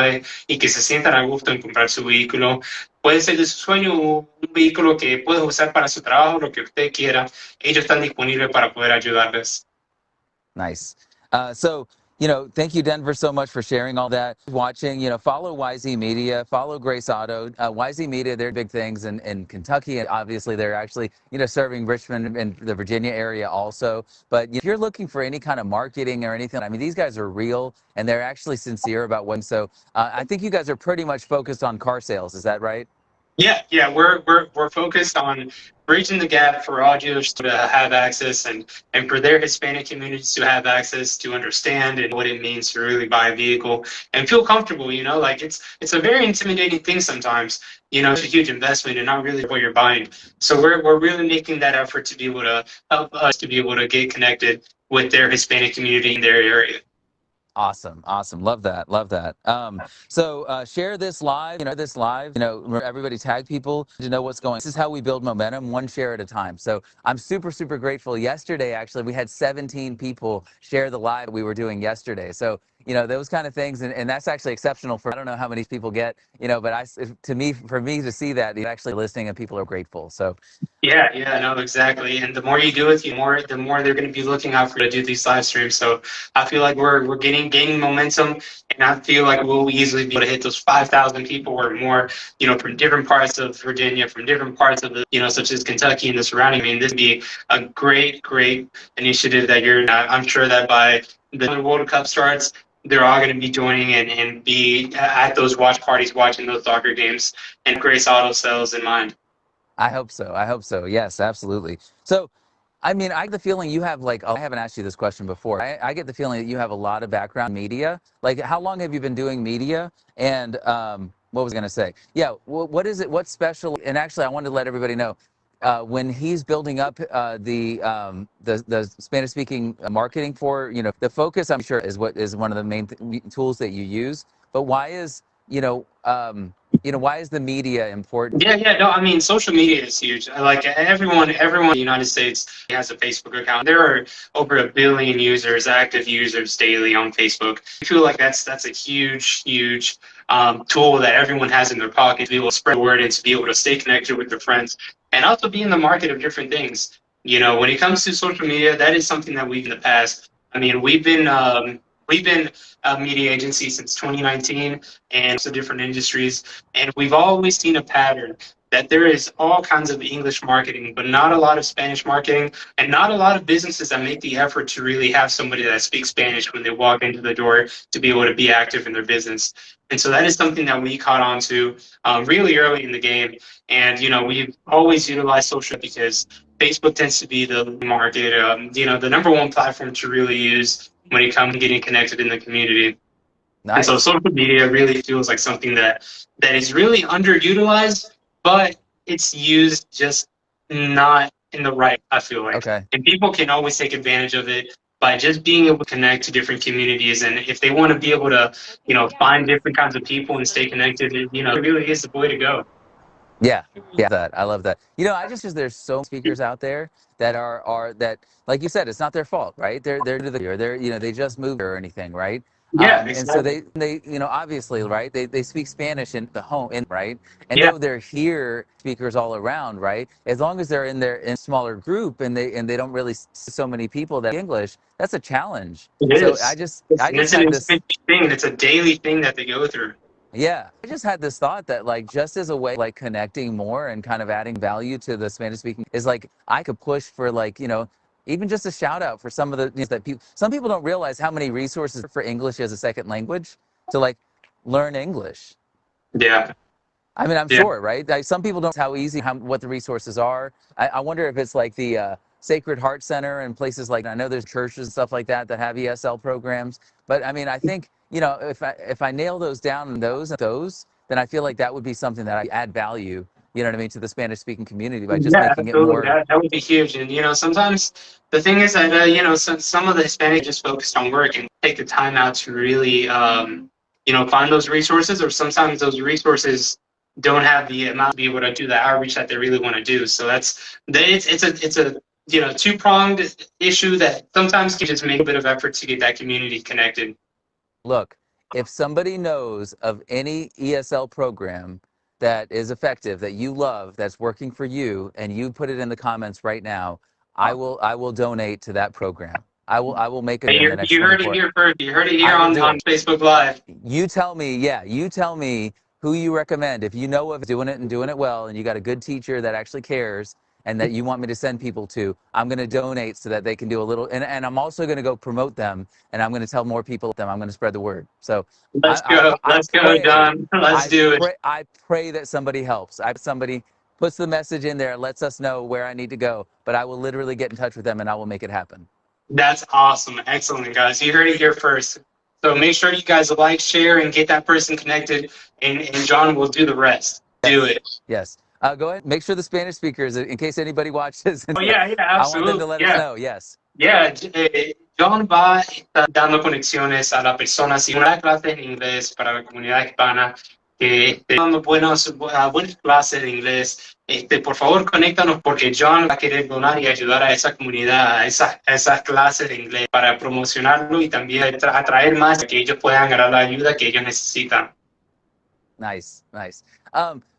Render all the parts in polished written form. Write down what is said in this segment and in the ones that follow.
mueve y que se sientan a gusto en comprar su vehículo. Puede ser de su sueño un vehículo que puedes usar para su trabajo, lo que usted quiera. Ellos están disponibles para poder ayudarles. Nice. So, thank you, Denver, so much for sharing all that. Watching, follow YZ Media, follow Grace Auto. YZ Media, they're big things in Kentucky, and obviously they're actually, serving Richmond and the Virginia area also. But if you're looking for any kind of marketing or anything, I mean, these guys are real and they're actually sincere about what. So I think you guys are pretty much focused on car sales. Is that right? Yeah, we're focused on bridging the gap for all Jews to have access and for their Hispanic communities to have access to understand and what it means to really buy a vehicle and feel comfortable. Like it's a very intimidating thing sometimes. It's a huge investment and not really what you're buying. So we're really making that effort to be able to help us to be able to get connected with their Hispanic community in their area. Awesome. Love that. So share this live, everybody tag people to know what's going on. This is how we build momentum, one share at a time. So I'm super, super grateful. Yesterday, actually, we had 17 people share the live we were doing yesterday. So, those kind of things. And that's actually exceptional I don't know how many people get, but for me to see that, actually listening and people are grateful. So. Yeah, no, exactly. And the more you do it, the more they're going to be looking out for to do these live streams. So I feel like we're gaining momentum, and I feel like we'll easily be able to hit those 5,000 people or more, from different parts of Virginia, from different parts of such as Kentucky and the surrounding. I mean, this would be a great initiative that I'm sure that by the World Cup starts, they're all going to be joining and be at those watch parties, watching those soccer games, and Grace Auto Sales in mind. I hope so. Yes, absolutely. So, I mean, I get the feeling you have I haven't asked you this question before. I get the feeling that you have a lot of background in media. Like, how long have you been doing media? And what was I going to say? Yeah, what is it? What's special? And actually, I wanted to let everybody know when he's building up the Spanish-speaking marketing for the focus. I'm sure is one of the main tools that you use. But why is why is the media important? Yeah, no, I mean, social media is huge. Like everyone in the United States has a Facebook account. There are over 1 billion active users daily on Facebook. I feel like that's a huge tool that everyone has in their pocket to be able to spread the word and to be able to stay connected with their friends and also be in the market of different things. When it comes to social media, that is something that we've in the past. I mean, we've been a media agency since 2019 and so different industries. And we've always seen a pattern that there is all kinds of English marketing, but not a lot of Spanish marketing and not a lot of businesses that make the effort to really have somebody that speaks Spanish when they walk into the door to be able to be active in their business. And so that is something that we caught on to really early in the game. And, we've always utilized social because Facebook tends to be the market, the number one platform to really use when it comes to getting connected in the community. Nice. And so social media really feels like something that is really underutilized, but it's used just not in the right, I feel like. Okay. And people can always take advantage of it by just being able to connect to different communities. And if they want to be able to, find different kinds of people and stay connected, it really is the way to go. Yeah, I love that. There's so many speakers out there that are that, like you said, it's not their fault, right? They're they just moved or anything, right? Yeah, exactly. And so they obviously, right? They speak Spanish in the home, right? And yeah. though they're here, speakers all around, right? As long as they're in a smaller group and they don't really see so many people that English, that's a challenge. It is. It's an thing. It's a daily thing that they go through. Yeah, I just had this thought that just as a way connecting more and kind of adding value to the Spanish speaking is I could push for even just a shout out for some of the that some people don't realize how many resources for English as a second language to learn English. Yeah. I mean, I'm sure, right? Some people don't know what the resources are. I wonder if it's the Sacred Heart Center and places I know there's churches and stuff like that have ESL programs. But I mean, I think, if I nail those down and those, then I feel like that would be something that I add value, to the Spanish speaking community by just making it more. That would be huge. And, sometimes the thing is that, some of the Hispanic just focused on work and take the time out to really, find those resources, or sometimes those resources don't have the amount to be able to do the outreach that they really want to do. So it's a two-pronged issue that sometimes can just make a bit of effort to get that community connected. Look, if somebody knows of any ESL program that is effective, that you love, that's working for you, and you put it in the comments right now, I will donate to that program. I will make it in the next You heard it 24. here first. You heard it here I will on do it. Facebook Live. You tell me, yeah, you tell me who you recommend. If you know of doing it and doing it well, and you got a good teacher that actually cares and that you want me to send people to, I'm going to donate so that they can do a little, and I'm also going to go promote them, and I'm going to tell more people them. I'm going to spread the word. So Let's go. I Let's go, pray, Don. Let's do it. I pray that somebody helps. Somebody puts the message in there, lets us know where I need to go, but I will literally get in touch with them and I will make it happen. That's awesome. Excellent, guys. You heard it here first. So make sure you guys like, share, and get that person connected, and John will do the rest. Yes. Do it. Yes. Go ahead. Make sure the Spanish speakers, in case anybody watches. Oh, yeah, I want them absolutely. to let us know. Yes. Yeah, John va a estar dando conexiones a las personas y una clase en inglés para la comunidad hispana que esté dando buenas clases de inglés. Por favor, conéctanos porque John va a querer donar y ayudar a esa comunidad, a esas clases de inglés para promocionarlo y también atraer más, que ellos puedan ganar la ayuda que ellos necesitan. Nice, nice.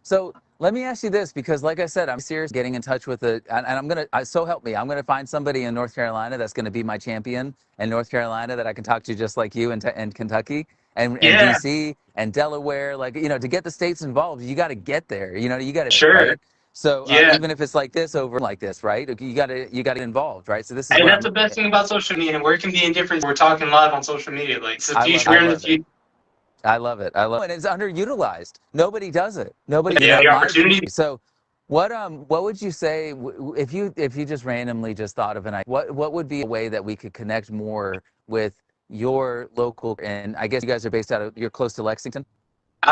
So let me ask you this, because like I said, I'm serious getting in touch with and I'm going to, so help me, I'm going to find somebody in North Carolina that's going to be my champion in North Carolina that I can talk to just like you in Kentucky and DC and Delaware. Like, you know, to get the states involved, you got to get there, you know, you got to. Sure. Right? So even if it's like this over like this, right? You got to get involved, right? So this is. And that's the best thing about social media, and where it can be indifferent. We're talking live on social media, like it's the future. We're in the future. I love it. I love it. And it's underutilized. Nobody does it. Nobody. Yeah, the opportunity. So, what would you say if you just randomly just thought of an idea? What would be a way that we could connect more with your local? And I guess you guys are based out of. You're close to Lexington.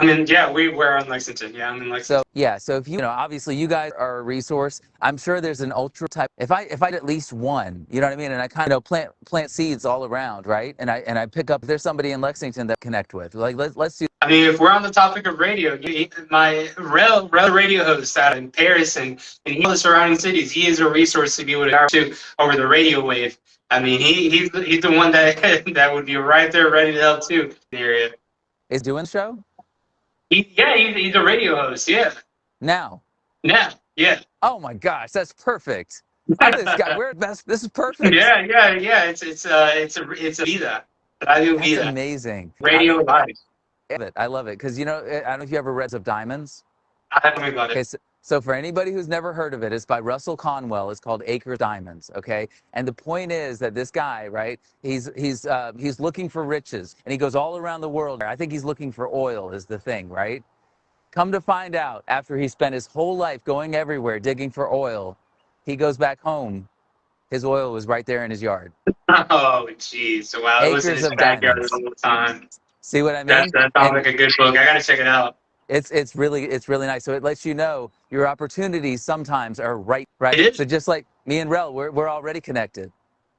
we're in Lexington. Yeah, I'm in Lexington. So if you know, obviously you guys are a resource. I'm sure there's an ultra type. If I had at least one, you know what I mean, and I kind of plant seeds all around, right? And I pick up. If there's somebody in Lexington that connect with, like let's do. I mean, if we're on the topic of radio, my Rel radio host out in Paris and all the surrounding cities, he is a resource to be able to talk to over the radio wave. I mean, he's the one that would be right there ready to help too in the area. Is doing the show? He's a radio host. Yeah. Now. Yeah. Oh my gosh, that's perfect. This guy, this is perfect. Yeah. It's a vida. Radio vida. That's amazing. Radio live. I love it because, you know, I don't know if you ever read of Diamonds. I haven't heard about it. Okay, so for anybody who's never heard of it, it's by Russell Conwell. It's called Acre Diamonds. Okay, and the point is that this guy, right? He's looking for riches, and he goes all around the world. I think he's looking for oil is the thing, right? Come to find out, after he spent his whole life going everywhere digging for oil, he goes back home. His oil was right there in his yard. Oh, jeez! So wow, it was in his backyard the whole time. See what I mean? That sounds like a good book. I gotta check it out. It's really nice. So it lets you know your opportunities sometimes are right. So just like me and Rel, we're already connected.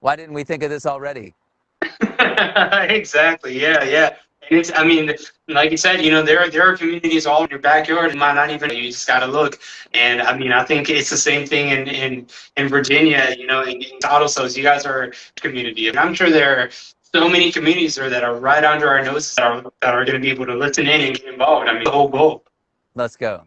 Why didn't we think of this already? Exactly. Yeah. And I mean, like you said, you know, there are communities all in your backyard. You might not even. You just gotta look. And I mean, I think it's the same thing in Virginia. You know, in Autosos, you guys are a community, and I'm sure there are so many communities there that are right under our noses that are going to be able to listen in and get involved. I mean, the whole goal. Let's go.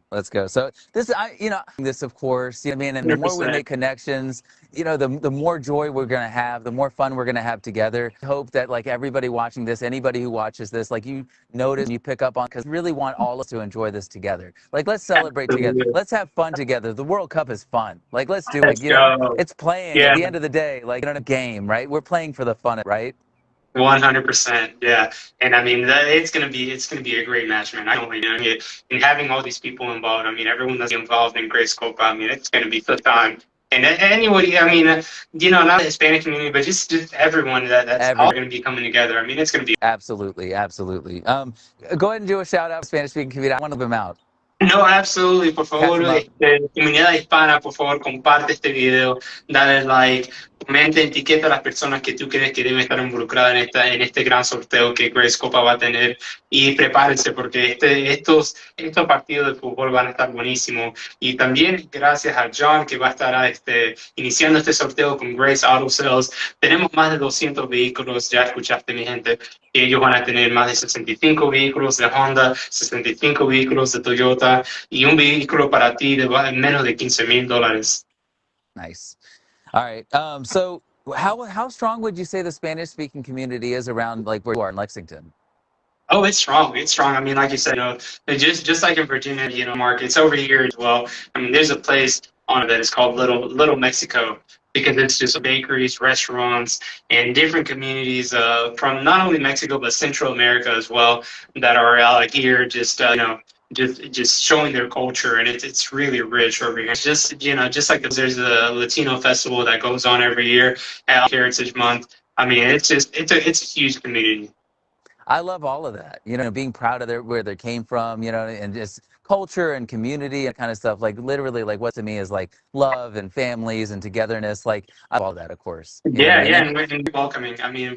So this, of course, you know what I mean? And the more we make connections, you know, the more joy we're going to have, the more fun we're going to have together. I hope that, like, everybody watching this, anybody who watches this, like, you notice, you pick up on, because we really want all of us to enjoy this together. Like, let's celebrate together. Let's have fun together. The World Cup is fun. Like, let's do it. You know, it's playing at the end of the day, like, you know, a game, right? We're playing for the fun, right? 100%, yeah, and I mean it's gonna be a great match, man. I don't know, and having all these people involved. I mean, everyone that's involved in Grace Copa. I mean, it's gonna be the time. And anybody, I mean, you know, not the Hispanic community, but just everyone that's all going to be coming together. I mean, it's going to be absolutely. Go ahead and do a shout out to Spanish speaking community. I want them out. No, absolutely. Por favor, comunidad hispana, por favor, comparte este video, dale like, Comenta, etiqueta a las personas que tú crees que deben estar involucradas en este gran sorteo que Grace Copa va a tener y prepárense porque estos partidos de fútbol van a estar buenísimos. Y también gracias a John que va a estar iniciando este sorteo con Grace Auto Sales. Tenemos más de 200 vehículos, ya escuchaste mi gente, que ellos van a tener más de 65 vehículos de Honda, 65 vehículos de Toyota y un vehículo para ti de menos de $15,000. Nice. All right. So how strong would you say the Spanish speaking community is around like where you are in Lexington? Oh, it's strong. It's strong. I mean, like you said, just like in Virginia, Mark, it's over here as well. I mean, there's a place on it that is called Little Mexico because it's just bakeries, restaurants, and different communities from not only Mexico but Central America as well that are here, just showing their culture, and it's really rich over here. It's just like there's a Latino festival that goes on every year at Heritage Month. I mean, it's a huge community. I love all of that, being proud of where they came from, and just culture and community and kind of stuff. Like literally, like what to me is like love and families and togetherness. Like I love all that, of course. Yeah, yeah, and we're welcoming. I mean,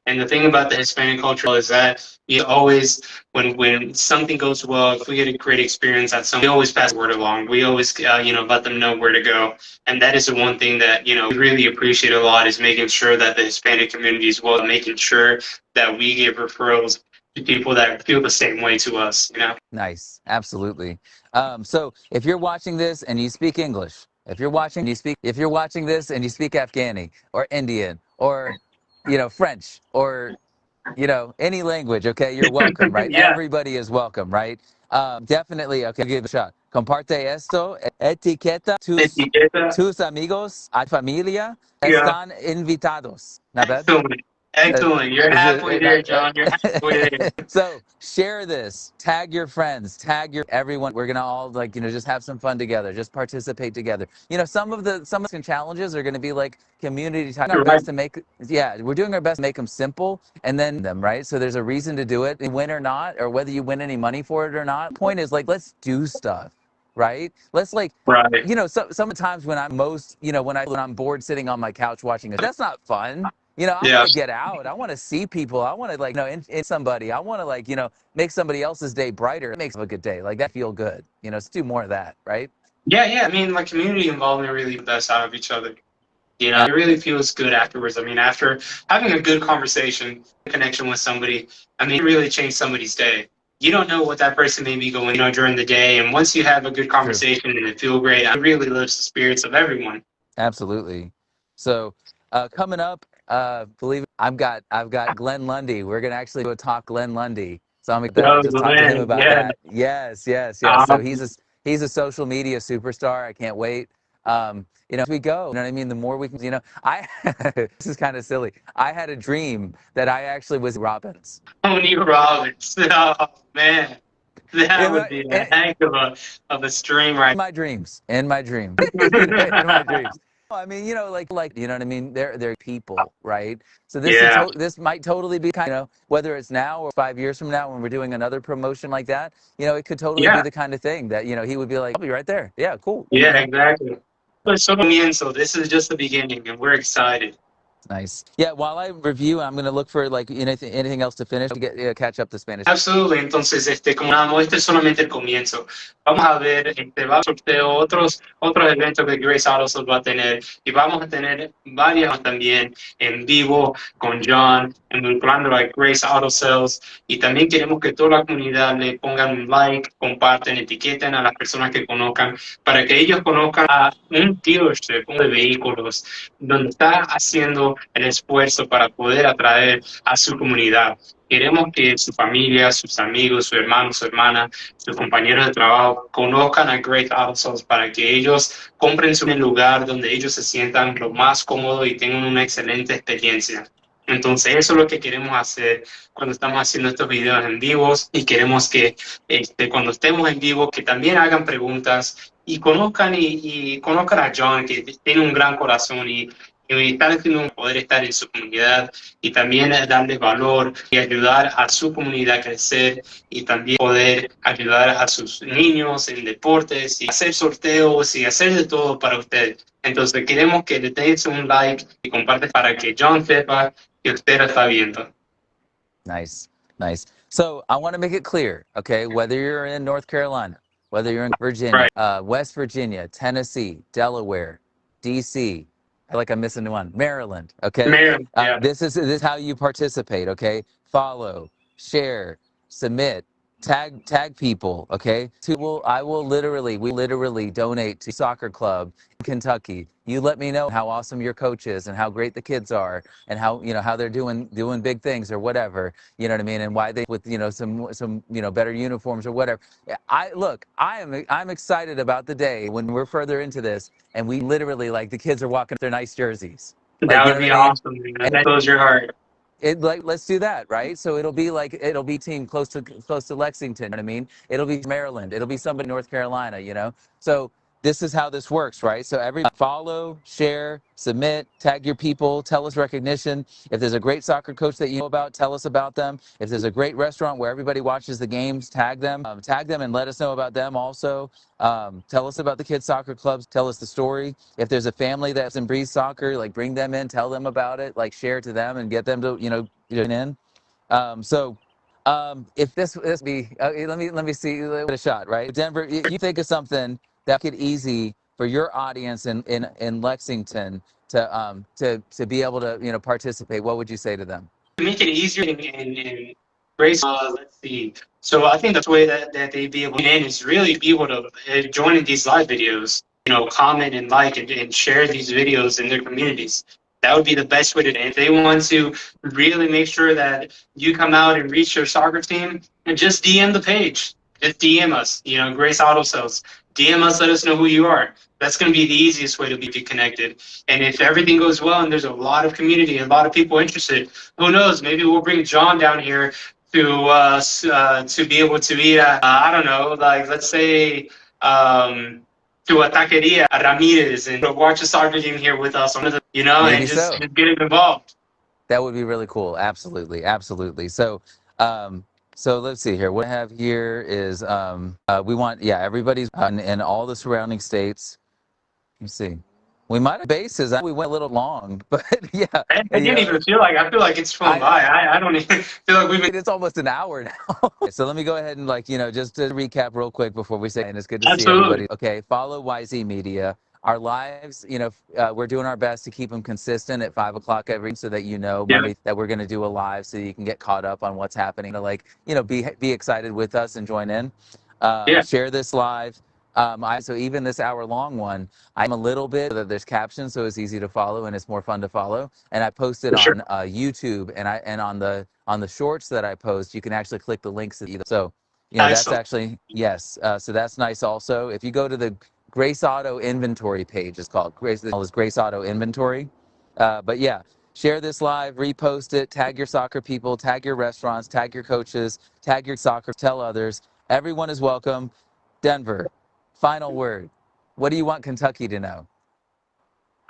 and the thing about the Hispanic culture is that you always, when something goes well, if we get a great experience at something, we always pass the word along. We always, let them know where to go. And that is the one thing that, we really appreciate a lot is making sure that the Hispanic community is well, making sure that we give referrals to people that feel the same way to us. Nice. Absolutely. So if you're watching this and you speak English, if you're watching this and you speak Afghani or Indian or, French or, any language, okay, you're welcome, right? Yeah. Everybody is welcome, right? Definitely, okay, give it a shot. Comparte esto, etiqueta tus amigos, a familia, están invitados. Not bad? Excellent. You're halfway there, John. You're halfway there. So share this, tag your friends, everyone. We're going to all just have some fun together, just participate together. Some of the challenges are going to be like community time. We're doing our best to make them simple and then them, right? So there's a reason to do it, win or not, or whether you win any money for it or not. Point is let's do stuff. Right? Let's sometimes when I'm when I'm bored sitting on my couch watching it, that's not fun. I want to get out. I want to see people. I want to in somebody. I want to make somebody else's day brighter. It makes a good day. Like that feel good. Let's do more of that, right? Yeah. I mean, community involvement really does out of each other. It really feels good afterwards. I mean, after having a good conversation, connection with somebody, I mean, it really changed somebody's day. You don't know what that person may be going, during the day. And once you have a good conversation and it feels great, it really lifts the spirits of everyone. Absolutely. So coming up, believe it, I've got Glenn Lundy. We're gonna actually go talk Glenn Lundy. So I'm gonna just talk to him about that. Yes. So he's a social media superstar. I can't wait. As we go, what I mean? The more we can, this is kind of silly. I had a dream that I actually was Robbins. Tony Robbins. Oh, man. That would be a heck of a stream, right? In my dreams. In my dreams. I mean, you know what I mean? They're people, right? So this might totally be kind of, whether it's now or 5 years from now when we're doing another promotion like that, it could totally be the kind of thing that, he would be like, I'll be right there. Yeah, cool. Yeah, exactly. So this is just the beginning, and we're excited. Nice. Yeah, while I review, I'm going to look for anything else to finish to catch up the Spanish. Absolutely. Entonces, como nada, este es solamente el comienzo. Vamos a ver, va a sorteo otros eventos que Grace Auto va a tener y vamos a tener varias también en vivo con John, involucrando a Grace Auto Sales, y también queremos que toda la comunidad le pongan un like, comparten, etiqueten a las personas que conozcan para que ellos conozcan a un dealership de vehículos donde está haciendo el esfuerzo para poder atraer a su comunidad. Queremos que su familia, sus amigos, su hermano, su hermana, sus compañeros de trabajo conozcan a Great Auto Sales para que ellos compren un lugar donde ellos se sientan lo más cómodos y tengan una excelente experiencia. Entonces eso es lo que queremos hacer cuando estamos haciendo estos videos en vivos, y queremos que cuando estemos en vivo que también hagan preguntas y conozcan a John, que tiene un gran corazón, y y estar haciendo poder estar en su comunidad y también darle valor y ayudar a su comunidad a crecer y también poder ayudar a sus niños en deportes y hacer sorteos y hacer de todo para usted. Entonces queremos que le des un like y comparte para que John sepa que usted lo está viendo. Nice, nice. So I want to make it clear, okay, whether you're in North Carolina, whether you're in Virginia, Right. West Virginia, Tennessee, Delaware, DC, I feel like I'm missing one, Maryland, okay? Maryland, yeah. This is how you participate, okay? Follow, share, submit, tag people, okay? We literally donate to soccer club in Kentucky. You let me know how awesome your coach is and how great the kids are and how, you know, how they're doing big things or whatever, you know what I mean, and why they with, you know, some you know, better uniforms or whatever. I'm excited about the day when we're further into this and we literally, like, the kids are walking their nice jerseys, like, That you would know be what I mean. awesome, man. That blows your heart. Let's do that, right? So it'll be team close to Lexington, you know what I mean? It'll be Maryland, it'll be somebody in North Carolina, you know. So this is how this works, right? So every follow, share, submit, tag your people, tell us recognition. If there's a great soccer coach that you know about, tell us about them. If there's a great restaurant where everybody watches the games, tag them and let us know about them also. Tell us about the kids soccer clubs, tell us the story. If there's a family that's in breeze soccer, like, bring them in, tell them about it, like, share to them and get them to, you know, get in. If this be let me see, give it a shot, right? Denver, you think of something that make it easy for your audience in Lexington to be able to, you know, participate. What would you say to them? To make it easier and grace, let's see. So I think that's the way that they be able to in is really be able to join in these live videos, you know, comment and like and share these videos in their communities. That would be the best way to do it. If they want to really make sure that you come out and reach your soccer team, and just DM the page. Just DM us, you know, Grace Auto Sales. DM us, let us know who you are. That's going to be the easiest way to be connected. And if everything goes well and there's a lot of community, a lot of people interested, who knows? Maybe we'll bring John down here to be able to eat at, I don't know, like, let's say, to a taqueria, a Ramirez, and watch a soccer game here with us, you know, Maybe and so. just get involved. That would be really cool. Absolutely, absolutely. So let's see here. What I have here is we want, yeah, everybody's in all the surrounding states. Let's see. We might have bases. We went a little long, but yeah. I You didn't know, even feel like, I feel like it's flown by. I don't even feel like we've been. it's almost an hour now. So let me go ahead and, like, you know, just to recap real quick before we say, and it's good to see Absolutely. everybody. Okay, follow YZ Media. Our lives, you know, we're doing our best to keep them consistent at 5 o'clock every, so that, you know, Yeah. Monday, that we're going to do a live, so you can get caught up on what's happening. To, like, you know, be excited with us and join in. Yeah. Share this live. So even this hour-long one, I'm a little bit that there's captions, so it's easy to follow and it's more fun to follow. And I posted For sure. on YouTube, and on the shorts that I post, you can actually click the links to either. So, you know, that's Excellent. actually, yes. So that's nice. Also, if you go to the Grace Auto Inventory page, it's called Grace Auto Inventory. But yeah, share this live, repost it, tag your soccer people, tag your restaurants, tag your coaches, tag your soccer, tell others. Everyone is welcome. Denver, final word. What do you want Kentucky to know?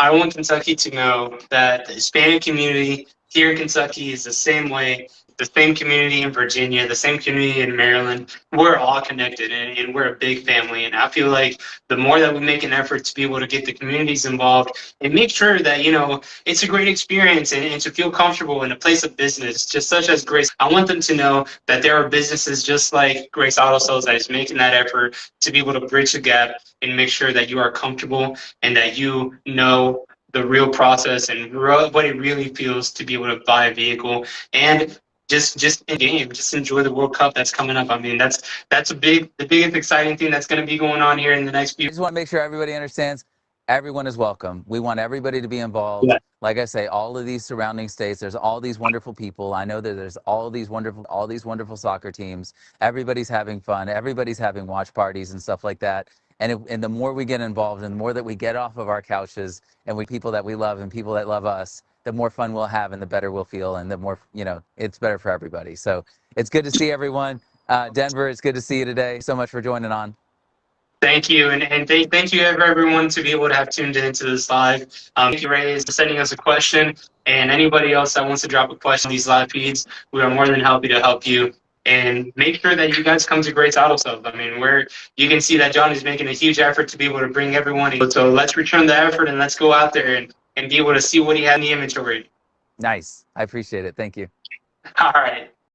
I want Kentucky to know that the Hispanic community here in Kentucky is the same way, the same community in Virginia, the same community in Maryland. We're all connected and we're a big family. And I feel like the more that we make an effort to be able to get the communities involved and make sure that, you know, it's a great experience and to feel comfortable in a place of business, just such as Grace, I want them to know that there are businesses just like Grace Auto Sales that is making that effort to be able to bridge the gap and make sure that you are comfortable and that you know the real process and what it really feels to be able to buy a vehicle and just in game, just enjoy the World Cup that's coming up. I mean, that's the biggest exciting thing that's going to be going on here in the next few. I just want to make sure everybody understands everyone is welcome. We want everybody to be involved. Yeah. Like I say, all of these surrounding states, there's all these wonderful people. I know that there's all these wonderful soccer teams. Everybody's having fun. Everybody's having watch parties and stuff like that. And the more we get involved and the more that we get off of our couches and we people that we love and people that love us, the more fun we'll have and the better we'll feel and the more, you know, it's better for everybody. So it's good to see everyone. Denver, it's good to see you today. So much for joining on. Thank you, and thank you everyone to be able to have tuned into this live. Thank you, Ray, for sending us a question, and anybody else that wants to drop a question on these live feeds, we are more than happy to help you. And make sure that you guys come to Great Auto Sales. I mean, you can see that John is making a huge effort to be able to bring everyone in. So let's return the effort and let's go out there and be able to see what he has in the inventory. Nice. I appreciate it. Thank you. All right.